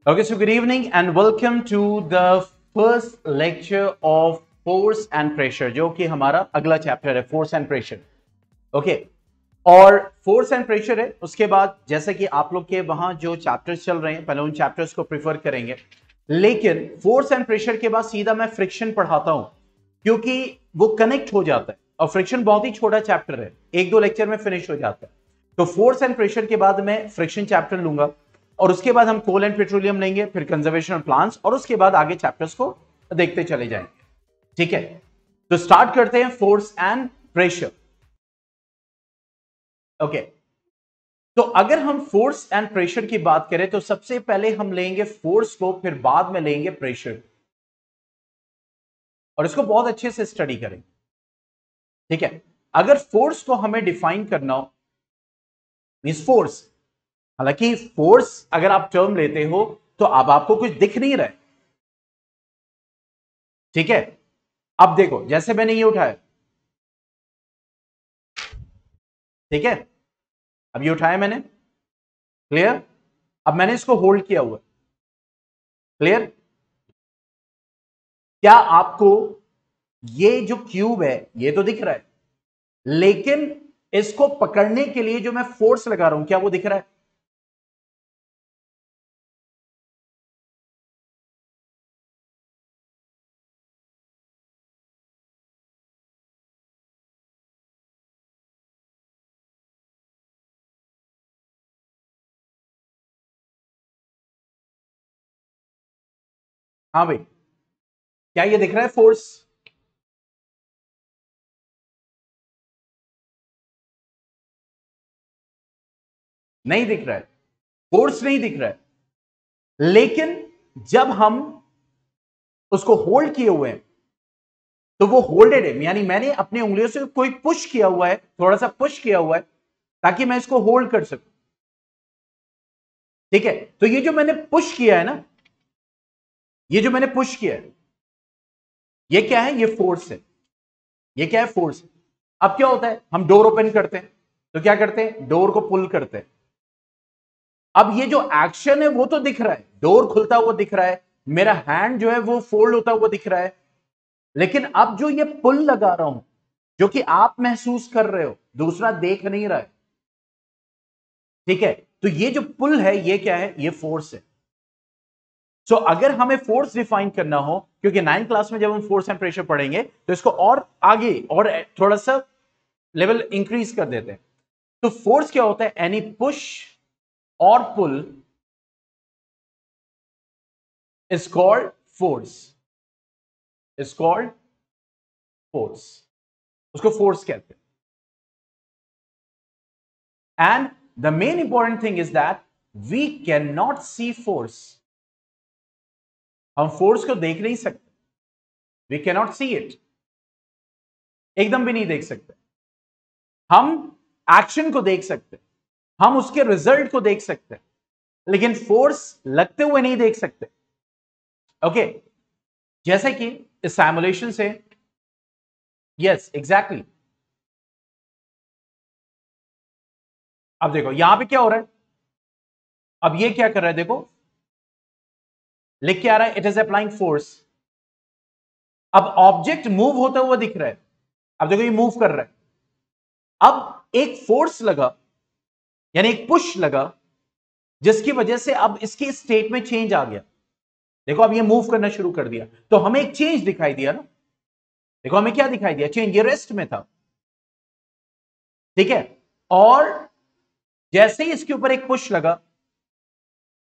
Okay, so good evening and welcome to the first lecture of force and pressure, जो कि हमारा अगला chapter है फोर्स एंड प्रेशर. ओके, और force and pressure है. उसके बाद जैसे कि आप लोग के वहां जो चैप्टर्स चल रहे हैं, पहले उन चैप्टर्स को प्रिफर करेंगे, लेकिन फोर्स एंड प्रेशर के बाद सीधा मैं फ्रिक्शन पढ़ाता हूं क्योंकि वो कनेक्ट हो जाता है और फ्रिक्शन बहुत ही छोटा चैप्टर है, एक दो लेक्चर में फिनिश हो जाता है. तो फोर्स एंड प्रेशर के बाद मैं फ्रिक्शन चैप्टर लूंगा और उसके बाद हम कोल एंड पेट्रोलियम लेंगे, फिर कंजर्वेशन ऑफ प्लांट्स, और उसके बाद आगे चैप्टर्स को देखते चले जाएंगे. ठीक है, तो स्टार्ट करते हैं फोर्स एंड प्रेशर. ओके, तो अगर हम फोर्स एंड प्रेशर की बात करें तो सबसे पहले हम लेंगे फोर्स को, फिर बाद में लेंगे प्रेशर, और इसको बहुत अच्छे से स्टडी करेंगे. ठीक है, अगर फोर्स को हमें डिफाइन करना हो, मींस फोर्स, हालांकि फोर्स अगर आप टर्म लेते हो तो अब आपको कुछ दिख नहीं रहा है. ठीक है, अब देखो जैसे मैंने ये उठाया, ठीक है, अब ये उठाया मैंने, क्लियर. अब मैंने इसको होल्ड किया हुआ, क्लियर. क्या आपको ये जो क्यूब है ये तो दिख रहा है, लेकिन इसको पकड़ने के लिए जो मैं फोर्स लगा रहा हूं, क्या वो दिख रहा है? हाँ भाई, क्या ये दिख रहा है फोर्स? नहीं दिख रहा है, फोर्स नहीं दिख रहा है. लेकिन जब हम उसको होल्ड किए हुए हैं तो वो होल्डेड है, यानी मैंने अपनी उंगलियों से कोई पुश किया हुआ है, थोड़ा सा पुश किया हुआ है ताकि मैं इसको होल्ड कर सकूं. ठीक है, तो ये जो मैंने पुश किया है ना, ये जो मैंने पुश किया है, ये क्या है? ये फोर्स है. ये क्या है? फोर्स. अब क्या होता है, हम डोर ओपन करते हैं तो क्या करते हैं? डोर को पुल करते हैं. अब ये जो एक्शन है वो तो दिख रहा है, डोर खुलता हुआ दिख रहा है, मेरा हैंड जो है वो फोल्ड होता हुआ दिख रहा है, लेकिन अब जो ये पुल लगा रहा हूं, जो कि आप महसूस कर रहे हो, दूसरा देख नहीं रहा है. ठीक है, तो ये जो पुल है ये क्या है? ये फोर्स है. सो अगर हमें फोर्स डिफाइन करना हो, क्योंकि 9th क्लास में जब हम फोर्स एंड प्रेशर पढ़ेंगे तो इसको और आगे और थोड़ा सा लेवल इंक्रीज कर देते हैं. तो फोर्स क्या होता है? एनी पुश और pull is called force, is called force. उसको फोर्स कहते हैं. And the main important thing is that we can not see force. हम फोर्स को देख नहीं सकते, we can not see it, एकदम भी नहीं देख सकते. हम एक्शन को देख सकते, हम उसके रिजल्ट को देख सकते, लेकिन फोर्स लगते हुए नहीं देख सकते. ओके, जैसे कि इस सिमुलेशन से, यस एग्जैक्टली. अब देखो यहां पे क्या हो रहा है, अब ये क्या कर रहा है, देखो लिख के आ रहा है, इट इज अप्लाइंग फोर्स. अब ऑब्जेक्ट मूव होता हुआ दिख रहा है, अब देखो ये मूव कर रहा है. अब एक फोर्स लगा, यानी एक पुश लगा, जिसकी वजह से अब इसकी स्टेट में चेंज आ गया. देखो अब ये मूव करना शुरू कर दिया, तो हमें एक चेंज दिखाई दिया ना. देखो हमें क्या दिखाई दिया? चेंज. ये रेस्ट में था, ठीक है, और जैसे ही इसके ऊपर एक पुश लगा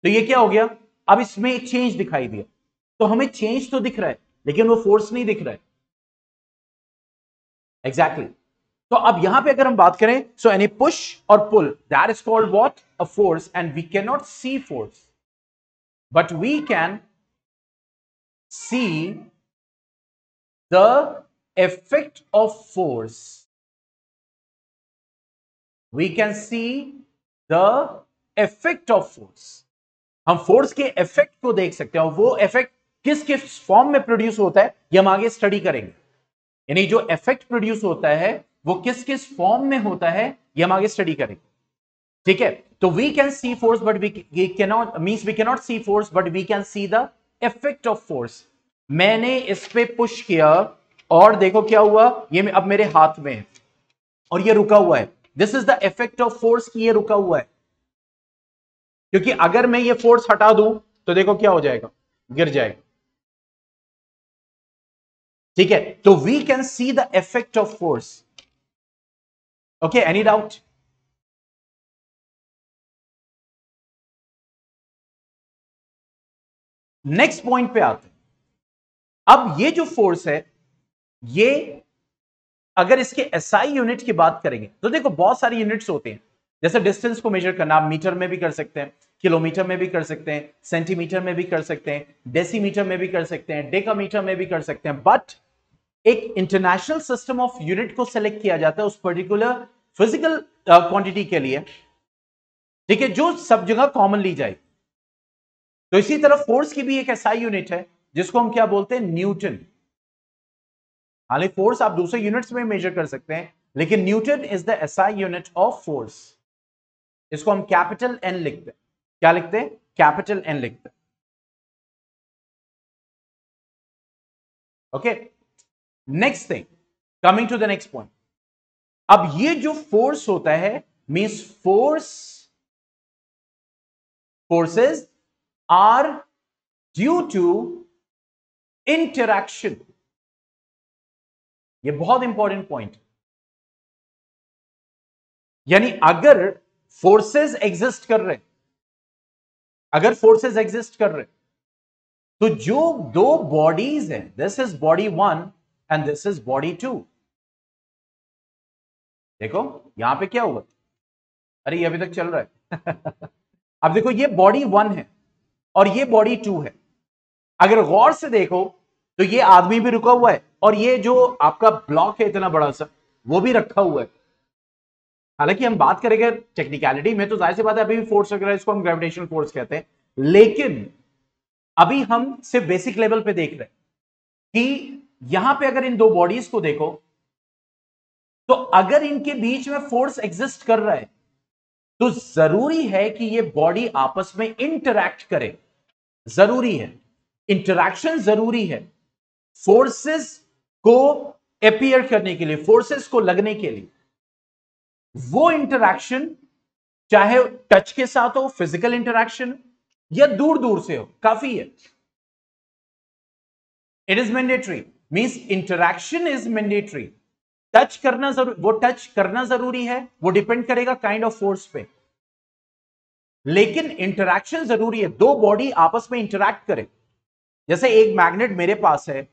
तो ये क्या हो गया? अब इसमें एक चेंज दिखाई दिया. तो हमें चेंज तो दिख रहा है, लेकिन वो फोर्स नहीं दिख रहा है. एग्जैक्टली. तो अब यहां पे अगर हम बात करें, सो एनी पुश और pull, that is called what? A force. And we can not see force, but we can see the effect of force. We can see the effect of force. हम फोर्स के effect को देख सकते हैं, और वो effect किस किस फॉर्म में प्रोड्यूस होता है ये हम आगे स्टडी करेंगे. यानी जो इफेक्ट प्रोड्यूस होता है वो किस किस फॉर्म में होता है ये हम आगे स्टडी करेंगे. ठीक है, तो we can see force but we cannot, means we cannot see force but we can see the effect of force. मैंने इस पे पुश किया और देखो क्या हुआ, ये अब मेरे हाथ में है और ये रुका हुआ है। This is the effect of force कि ये रुका हुआ है, क्योंकि अगर मैं ये फोर्स हटा दूं तो देखो क्या हो जाएगा, गिर जाएगा। ठीक है, तो we can see the effect of force. Okay, any doubt? Next point पे आते हैं। अब ये जो फोर्स है, ये अगर इसके एसआई यूनिट की बात करेंगे तो देखो बहुत सारी यूनिट्स होती हैं। जैसे डिस्टेंस को मेजर करना, आप मीटर में भी कर सकते हैं, किलोमीटर में भी कर सकते हैं, सेंटीमीटर में भी कर सकते हैं, डेसीमीटर में भी कर सकते हैं, डेकामीटर में भी कर सकते हैं। बट एक इंटरनेशनल सिस्टम ऑफ यूनिट को सेलेक्ट किया जाता है उस पर्टिकुलर फिजिकल क्वांटिटी के लिए, ठीक है, जो सब जगह कॉमन ली जाए। तो इसी तरह फोर्स की भी एक एसआई यूनिट है जिसको हम क्या बोलते हैं, न्यूटन। हालांकि फोर्स आप दूसरे यूनिट्स में मेजर कर सकते हैं, लेकिन Newton is the SI unit of force. इसको हम कैपिटल एन लिखते हैं। क्या लिखते हैं? कैपिटल एन लिखते हैं। Okay, next thing, coming to the next point. अब ये जो फोर्स होता है, means forces are due to interaction. ये बहुत इंपॉर्टेंट पॉइंट, यानी अगर फोर्सेस एग्जिस्ट कर रहे, अगर फोर्सेस एग्जिस्ट कर रहे, तो जो दो बॉडीज हैं, this is body 1 and this is body 2। देखो यहां पे क्या हुआ, अरे ये अभी तक चल रहा है अब देखो ये बॉडी 1 है और ये बॉडी 2 है। अगर गौर से देखो तो ये आदमी भी रुका हुआ है और ये जो आपका ब्लॉक है इतना बड़ा सा, वो भी रखा हुआ है। हालांकि हम बात करेंगे टेक्निकलिटी में तो जाहिर सी बात है, अभी भी फोर्स वगैरह इसको हम ग्रेविटेशनल फोर्स कहते हैं, लेकिन अभी हम सिर्फ बेसिक लेवल पे देख रहे हैं कि यहां पे अगर इन दो बॉडीज को देखो तो अगर इनके बीच में फोर्स एग्जिस्ट कर रहा है तो जरूरी है कि ये बॉडी आपस में इंटरैक्ट करे, जरूरी है, इंटरैक्शन जरूरी है फोर्सेस को अपीयर करने के लिए, फोर्सेस को लगने के लिए। वो इंटरैक्शन चाहे टच के साथ हो, फिजिकल इंटरैक्शन, या दूर दूर से हो, काफी है। It is mandatory, means interaction is mandatory. Touch करना जरूरी, वो टच करना जरूरी है, वो डिपेंड करेगा काइंड ऑफ फोर्स पे, लेकिन इंटरैक्शन जरूरी है, दो बॉडी आपस में इंटरैक्ट करें। जैसे एक मैग्नेट मेरे पास है,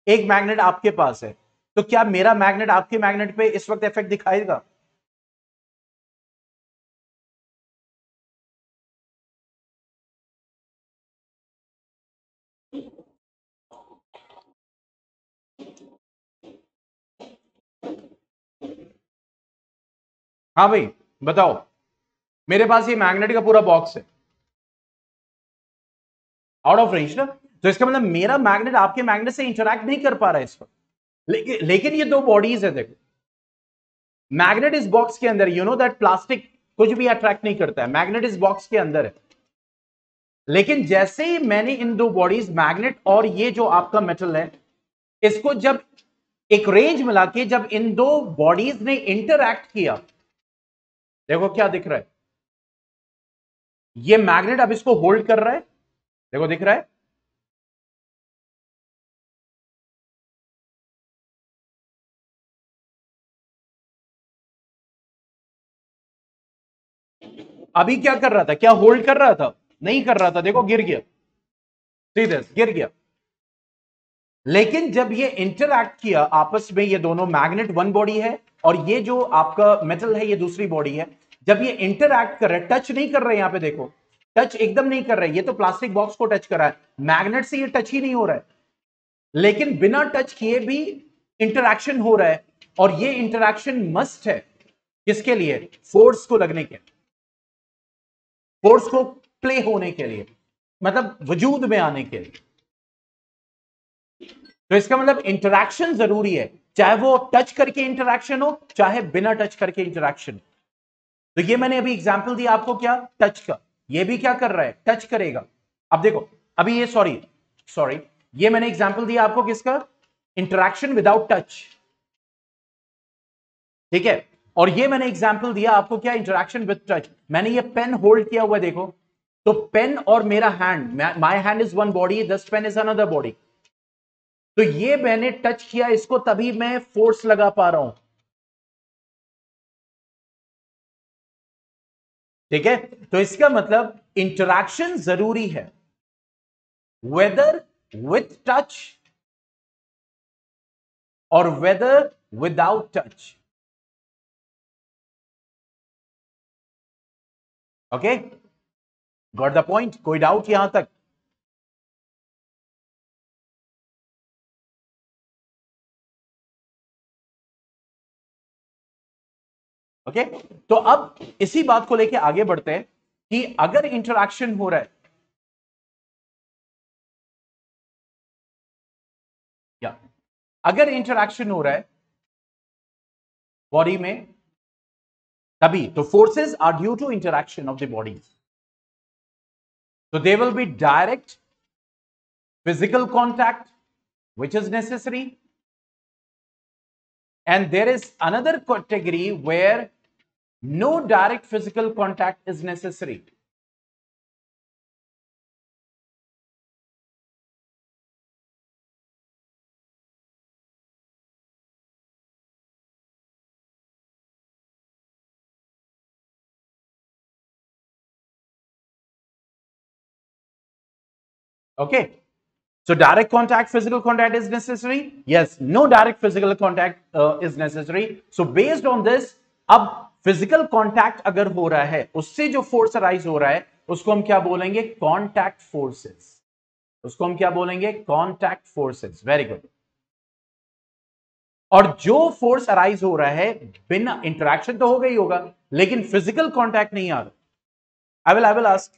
एक मैग्नेट आपके पास है, तो क्या मेरा मैग्नेट आपके मैग्नेट पे इस वक्त इफेक्ट दिखाएगा? हाँ भाई बताओ, मेरे पास ये मैग्नेट का पूरा बॉक्स है, आउट ऑफ रेंज ना, तो इसका मतलब मेरा मैग्नेट आपके मैग्नेट से इंटरैक्ट नहीं कर पा रहा है इस वक्त। लेकिन ये दो बॉडीज है, देखो मैग्नेट इस बॉक्स के अंदर, यू नो दैट प्लास्टिक कुछ भी अट्रैक्ट नहीं करता है, मैग्नेट इस बॉक्स के अंदर है। लेकिन जैसे ही मैंने इन दो बॉडीज, मैग्नेट और ये जो आपका मेटल है, इसको जब एक रेंज मिला के जब इन दो बॉडीज ने इंटरैक्ट किया, देखो क्या दिख रहा है, ये मैग्नेट अब इसको होल्ड कर रहा है, देखो दिख रहा है। अभी क्या कर रहा था, क्या होल्ड कर रहा था? नहीं कर रहा था, देखो गिर गया, सीधे गिर गया। लेकिन जब ये इंटरैक्ट किया आपस में, ये दोनों मैग्नेट वन बॉडी है और ये जो आपका मेटल है ये दूसरी बॉडी है, जब ये इंटरैक्ट कर रहे हैं, टच नहीं कर रहे, यहां पे देखो टच एकदम नहीं कर रहे, ये तो प्लास्टिक बॉक्स को टच कर रहा है, मैग्नेट से ये टच ही नहीं हो रहा है, लेकिन बिना टच किए भी इंटरैक्शन हो रहा है। और ये इंटरैक्शन मस्ट है किसके लिए? फोर्स को लगने के, फोर्स को प्ले होने के लिए, मतलब वजूद में आने के लिए। तो इसका मतलब इंटरैक्शन जरूरी है, चाहे वो टच करके इंटरैक्शन हो, चाहे बिना टच करके इंटरैक्शन। तो ये मैंने अभी एग्जांपल दिया आपको, क्या, टच का। ये भी क्या कर रहा है, टच करेगा। अब देखो, अभी ये सॉरी सॉरी ये मैंने एग्जांपल दिया आपको किसका, इंटरेक्शन विदाउट टच, ठीक है। और ये मैंने एग्जांपल दिया आपको क्या, इंटरेक्शन विद टच। मैंने ये पेन होल्ड किया हुआ है, देखो, तो पेन और मेरा hand, my hand is one body, this pen is another body. तो ये मैंने टच किया इसको, तभी मैं फोर्स लगा पा रहा हूं, ठीक है। तो इसका मतलब इंटरेक्शन जरूरी है, वेदर विथ टच और whether without touch. Okay, got the point, कोई डाउट यहां तक? ओके, तो अब इसी बात को लेके आगे बढ़ते हैं कि अगर इंटरेक्शन हो रहा है, या अगर इंटरेक्शन हो रहा है बॉडी में, तभी तो forces are due to interaction of the body. तो they will be direct physical contact which is necessary, and there is another category where no direct physical contact is necessary. Okay, so direct contact, physical contact is necessary, yes. No direct physical contact is necessary. So based on this, अब physical contact अगर हो रहा है, उससे जो force arise हो रहा है, उसको हम क्या बोलेंगे, कांटेक्ट फोर्सेस। उसको हम क्या बोलेंगे, कांटेक्ट फोर्सेस। Very good. और जो फोर्स अराइज हो रहा है, बिना इंटरेक्शन तो हो गई होगा, लेकिन फिजिकल कांटेक्ट नहीं आ रहा। आई विल आस्क,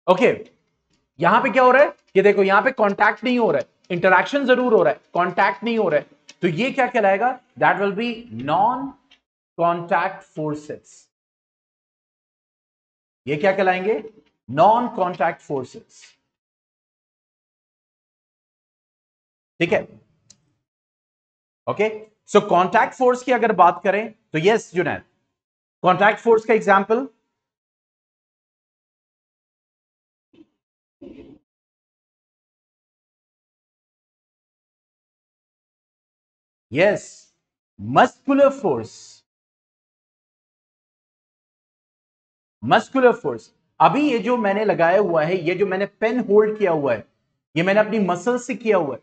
ओके, यहां पे क्या हो रहा है कि देखो, यहां पे कांटेक्ट नहीं हो रहा है, इंटरेक्शन जरूर हो रहा है, कांटेक्ट नहीं हो रहा है। तो ये क्या कहलाएगा, that will be non contact forces. ये क्या कहलाएंगे, नॉन कांटेक्ट फोर्सेस, ठीक है। ओके, सो कांटेक्ट फोर्स की अगर बात करें तो यस जुनैद, कांटेक्ट फोर्स का example, yes, muscular force. Muscular force, अभी ये जो मैंने लगाया हुआ है, ये जो मैंने पेन होल्ड किया हुआ है, ये मैंने अपनी मसल से किया हुआ है।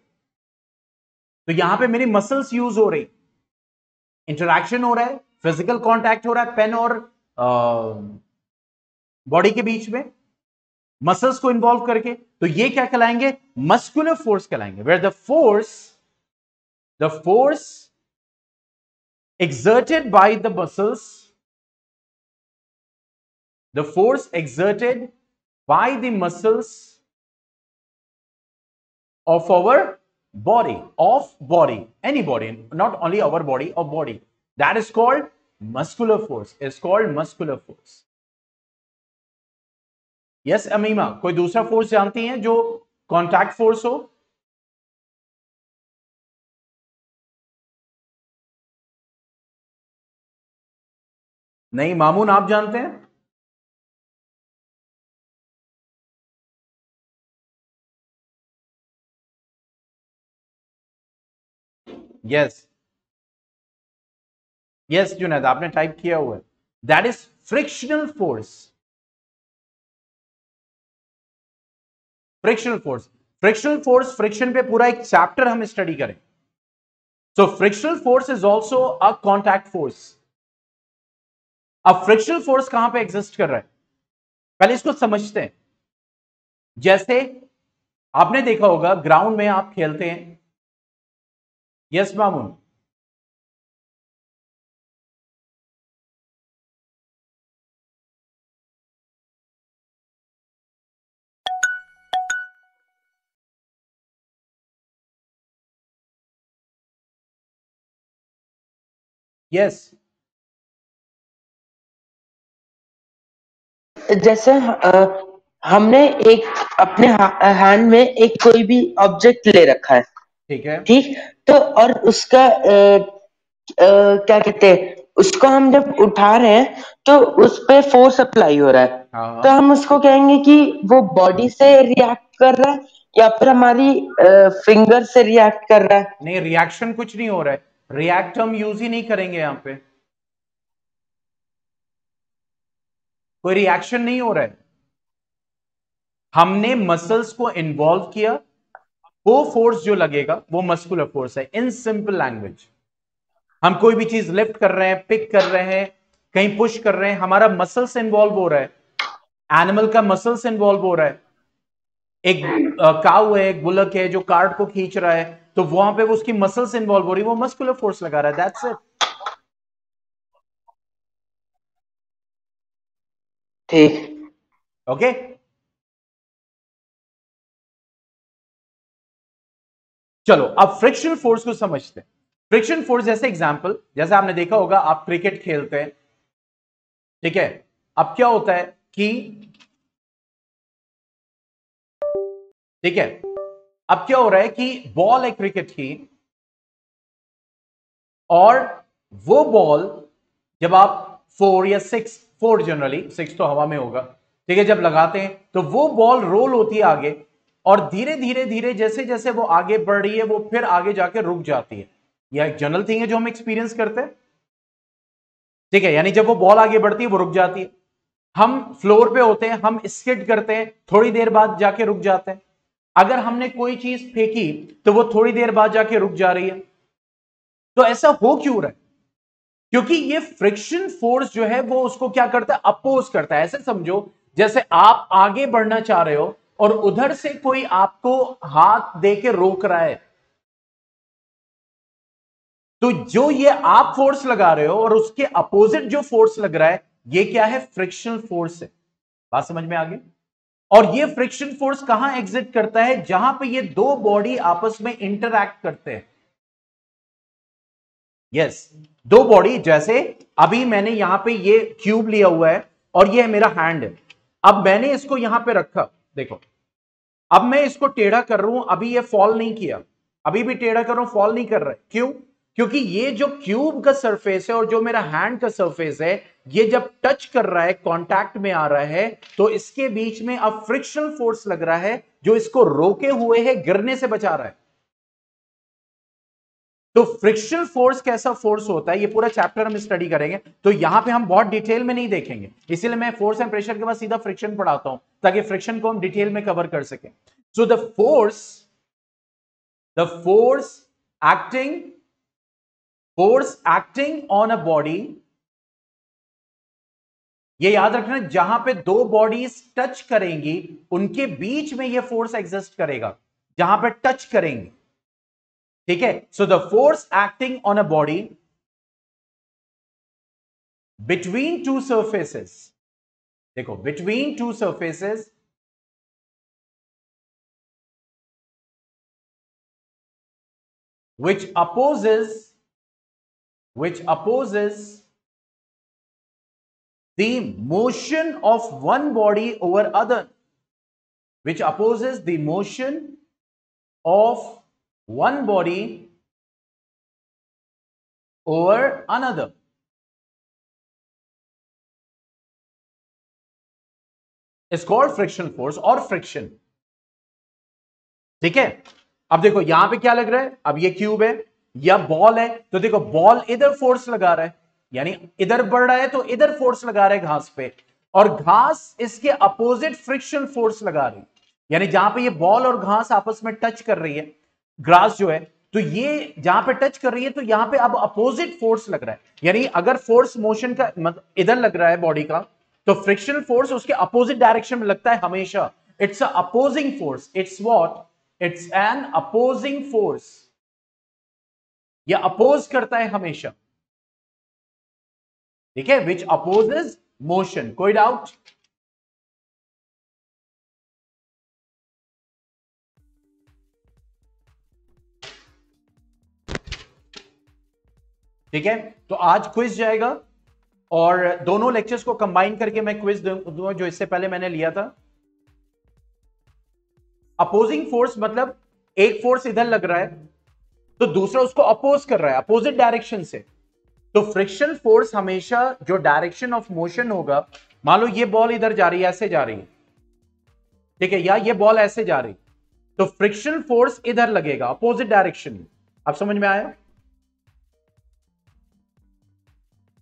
तो यहां पे मेरी मसल्स यूज हो रही, इंटरैक्शन हो रहा है, फिजिकल कांटेक्ट हो रहा है पेन और बॉडी के बीच में, मसल्स को इन्वॉल्व करके। तो ये क्या कहलाएंगे, मस्कुलर फोर्स कहलाएंगे, where the force exerted by the muscles, the force exerted by the muscles of our body, any body, not only our body, of body, that is called muscular force, is called muscular force. Yes Amima, कोई दूसरा force जानती हैं जो contact force हो? नहीं, मामून आप जानते हैं? यस, यस जुनैद, आपने टाइप किया हुआ है, that is frictional force. Frictional force, frictional force, friction पे पूरा एक चैप्टर हम स्टडी करें। सो frictional force is also a contact force. अब फ्रिक्शनल फोर्स कहां पे एग्जिस्ट कर रहा है, पहले इसको समझते हैं। जैसे आपने देखा होगा, ग्राउंड में आप खेलते हैं, यस मामून, यस, जैसे हमने एक अपने हैंड में एक कोई भी ऑब्जेक्ट ले रखा है, ठीक है, ठीक। तो और उसका क्या कहते हैं, उसको हम जब उठा रहे हैं तो उस पे फोर्स अप्लाई हो रहा है, तो हाँ, हम उसको कहेंगे कि वो बॉडी से रिएक्ट कर रहा है या फिर हमारी फिंगर से रिएक्ट कर रहा है। नहीं, रिएक्शन कुछ नहीं हो रहा है, रिएक्ट हम यूज ही नहीं करेंगे, यहां पे कोई रिएक्शन नहीं हो रहा है, हमने मसल्स को इन्वॉल्व किया, वो फोर्स जो लगेगा वो मस्कुलर फोर्स है। इन सिंपल लैंग्वेज, हम कोई भी चीज लिफ्ट कर रहे हैं, पिक कर रहे हैं, कहीं पुश कर रहे हैं, हमारा मसल्स इन्वॉल्व हो रहा है, एनिमल का मसल्स इन्वॉल्व हो रहा है। एक काऊ है, एक बुलक है जो कार्ट को खींच रहा है, तो वहां पे वो उसकी मसल्स इन्वॉल्व हो रही है, वो मस्कुलर फोर्स लगा रहा है, दैट्स इट। ठीक। ओके, चलो अब फ्रिक्शन फोर्स को समझते हैं। फ्रिक्शन फोर्स जैसे एग्जांपल, जैसे आपने देखा होगा, आप क्रिकेट खेलते हैं, ठीक है, अब क्या होता है कि, ठीक है, अब क्या हो रहा है कि बॉल है क्रिकेट की, और वो बॉल जब आप 4 या 6, 4 जनरली, 6 तो हवा में होगा, ठीक है, जब लगाते हैं तो वो बॉल रोल होती है आगे, और धीरे धीरे धीरे जैसे जैसे वो आगे बढ़ रही है वो फिर आगे जाके रुक जाती है। यह एक जनरल थिंग है जो हम एक्सपीरियंस करते हैं, ठीक है, यानी जब वो बॉल आगे बढ़ती है वो रुक जाती है। हम फ्लोर पे होते हैं, हम स्किड करते हैं, थोड़ी देर बाद जाके रुक जाते हैं। अगर हमने कोई चीज फेंकी तो वो थोड़ी देर बाद जाके रुक जा रही है। तो ऐसा हो क्यों रहा है? क्योंकि ये फ्रिक्शन फोर्स जो है वो उसको क्या करता है, अपोज करता है। ऐसे समझो जैसे आप आगे बढ़ना चाह रहे हो और उधर से कोई आपको हाथ दे के रोक रहा है, तो जो ये आप फोर्स लगा रहे हो और उसके अपोजिट जो फोर्स लग रहा है, ये क्या है, फ्रिक्शनल फोर्स है। बात समझ में आ गई? और ये फ्रिक्शन फोर्स कहां एग्जिट करता है, जहां पे ये दो बॉडी आपस में इंटरैक्ट करते हैं। यस, दो बॉडी, जैसे अभी मैंने यहां पे ये क्यूब लिया हुआ है और ये है मेरा हैंड है, अब मैंने इसको यहां पे रखा, देखो, अब मैं इसको टेढ़ा कर रहा हूं, अभी ये फॉल नहीं किया, अभी भी टेढ़ा कर रहा हूं, फॉल नहीं कर रहा है, क्यों? क्योंकि ये जो क्यूब का सरफेस है और जो मेरा हैंड का सरफेस है, ये जब टच कर रहा है, कांटेक्ट में आ रहा है, तो इसके बीच में अब फ्रिक्शनल फोर्स लग रहा है जो इसको रोके हुए है, गिरने से बचा रहा है। तो फ्रिक्शनल फोर्स कैसा फोर्स होता है, ये पूरा चैप्टर हम स्टडी करेंगे, तो यहां पे हम बहुत डिटेल में नहीं देखेंगे, इसीलिए मैं फोर्स एंड प्रेशर के बाद सीधा फ्रिक्शन पढ़ाता हूं, ताकि फ्रिक्शन को हम डिटेल में कवर कर सकें। So the acting force acting on a body, ये याद रखना, जहां पे दो बॉडीज टच करेंगी उनके बीच में ये फोर्स एग्जिस्ट करेगा, जहां पे टच करेंगे, ठीक है। So the force acting on a body between two surfaces, देखो, between two surfaces which opposes the motion of one body over other, which opposes the motion of one body over another, is called friction force or friction, ठीक है। अब देखो यहां पे क्या लग रहा है, अब ये क्यूब है या बॉल है, तो देखो बॉल इधर फोर्स लगा रहा है, यानी इधर बढ़ रहा है तो इधर फोर्स लगा रहा है घास पे, और घास इसके अपोजिट फ्रिक्शन फोर्स लगा रही है, यानी जहां पे ये बॉल और घास आपस में टच कर रही है, ग्रास जो है, तो ये जहां पे टच कर रही है तो यहां पे अब अपोजिट फोर्स लग रहा है, यानी अगर फोर्स मोशन का मतलब इधर लग रहा है बॉडी का, तो फ्रिक्शनल फोर्स उसके अपोजिट डायरेक्शन में लगता है हमेशा। It's a opposing force, it's what, it's an opposing force, यह अपोज करता है हमेशा, ठीक है, विच अपोजेज मोशन। कोई डाउट? ठीक है, तो आज क्विज जाएगा, और दोनों लेक्चर्स को कंबाइन करके मैं क्विज दूंगा जो इससे पहले मैंने लिया था। अपोजिंग फोर्स मतलब एक फोर्स इधर लग रहा है तो दूसरा उसको अपोज कर रहा है अपोजिट डायरेक्शन से। तो फ्रिक्शन फोर्स हमेशा जो डायरेक्शन ऑफ मोशन होगा, मान लो ये बॉल इधर जा रही है, ऐसे जा रही है, ठीक है, या ये बॉल ऐसे जा रही, तो फ्रिक्शन फोर्स इधर लगेगा अपोजिट डायरेक्शन में। आप समझ में आया?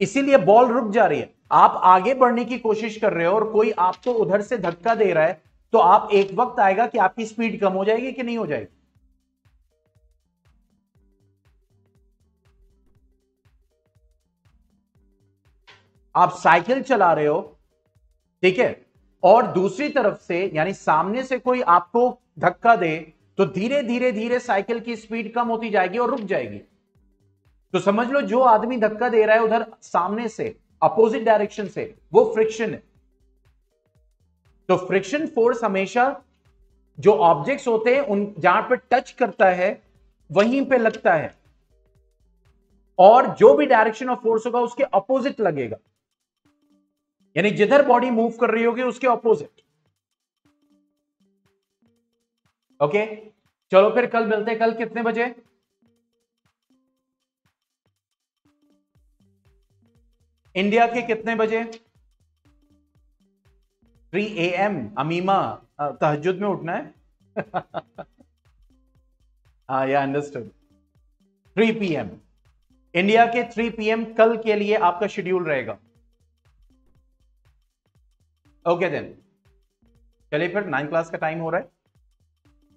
इसीलिए बॉल रुक जा रही है। आप आगे बढ़ने की कोशिश कर रहे हो और कोई आपको उधर से धक्का दे रहा है, तो आप एक वक्त आएगा कि आपकी स्पीड कम हो जाएगी कि नहीं हो जाएगी। आप साइकिल चला रहे हो, ठीक है, और दूसरी तरफ से यानी सामने से कोई आपको धक्का दे, तो धीरे धीरे धीरे साइकिल की स्पीड कम होती जाएगी और रुक जाएगी। तो समझ लो जो आदमी धक्का दे रहा है उधर सामने से अपोजिट डायरेक्शन से, वो फ्रिक्शन है। तो फ्रिक्शन फोर्स हमेशा जो ऑब्जेक्ट्स होते हैं उन जहां पर टच करता है वहीं पे लगता है, और जो भी डायरेक्शन ऑफ फोर्स होगा उसके अपोजिट लगेगा, यानी जिधर बॉडी मूव कर रही होगी उसके अपोजिट। ओके, चलो फिर कल मिलते हैं। कल कितने बजे? इंडिया के कितने बजे? 3 AM। अमीमा, तहज्जुद में उठना है। हाँ, या अंडरस्टूड। 3 PM इंडिया के 3 PM कल के लिए आपका शेड्यूल रहेगा। ओके देन, चलिए फिर 9 क्लास का टाइम हो रहा है,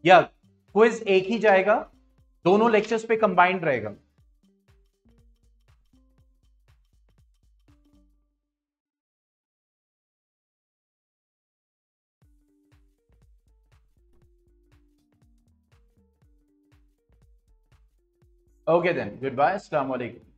या क्विज एक ही जाएगा, दोनों लेक्चर्स पे कंबाइंड रहेगा। ओके देन, गुड बाय, अस्सलाम वालेकुम।